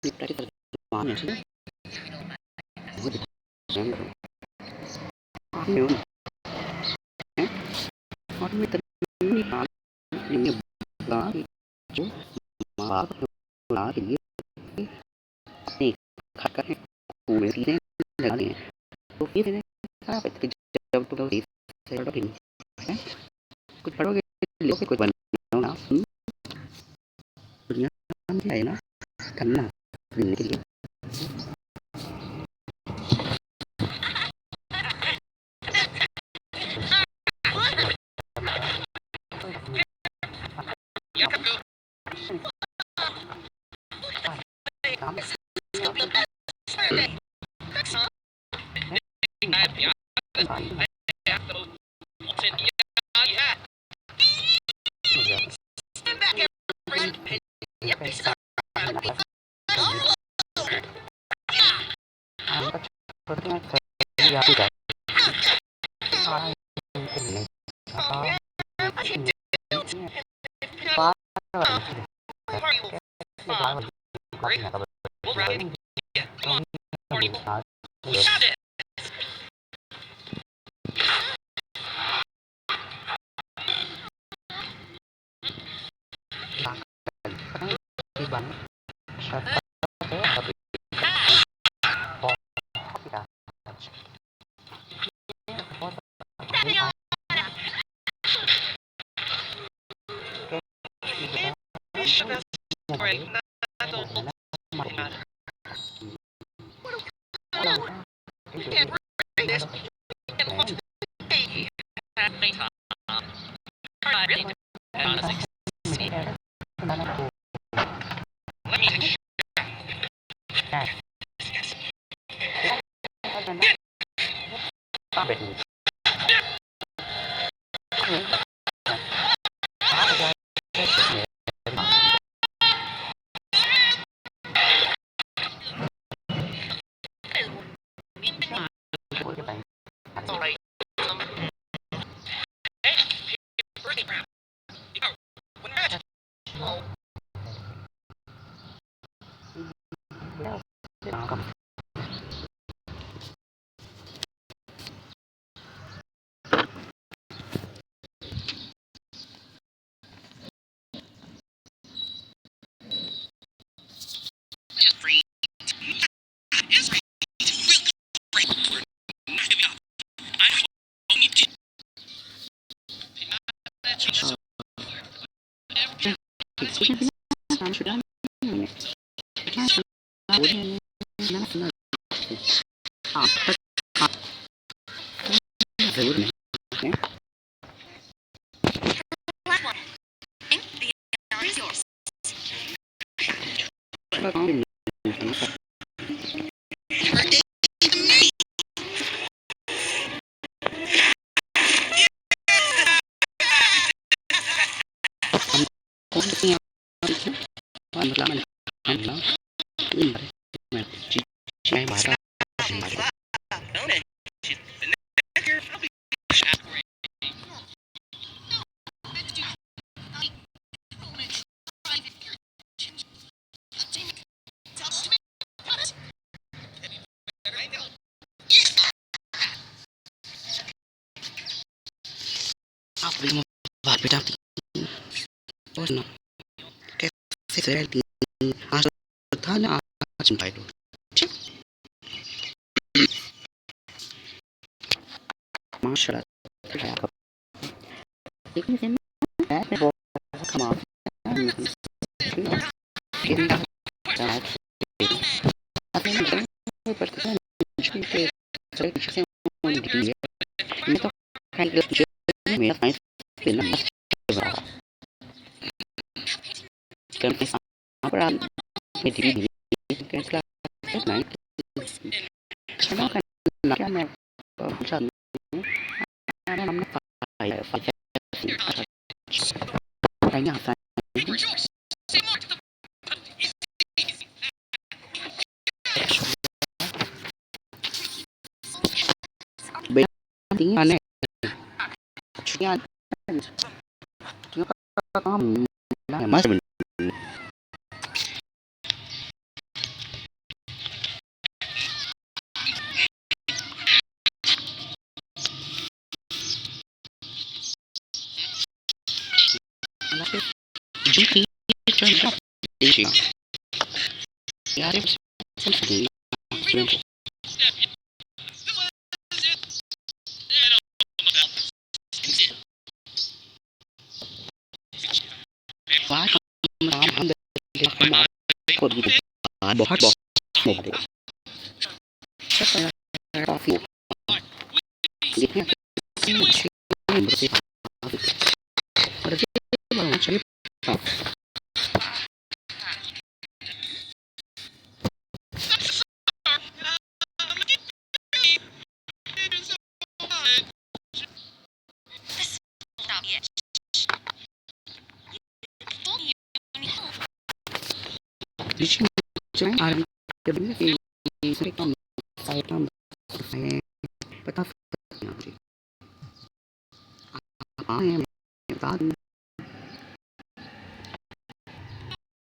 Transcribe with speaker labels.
Speaker 1: practical knowledge của Việt Nam nhiều có mấy tính nó những cái đó thì chú mở lỡ thì thì khách các cụ biểu thế là này tôi biết thế khá phải từ trong tôi thì theo đó thì cứ phải cái liệu cái quyền nó nhớ thế này nó cảnh nào mình cái primo va per poi no che se di ascoltare a centraio mashallah come on perché ci siamo di mi tocca il mi fai che mi sembra che ti che la này nó cái này dần nó phải đánh nhà phải bên tiếng Anh này tiếng Anh tiếng có mình mất mình Junkie turned up this year. The others simply not simple. Why come around the come out for the box một để chắc là coffee get here một cái ở đây mà nó sẽ đi chơi ai cái đúng cái sẽ có phải làm phải bắt đầu phải em có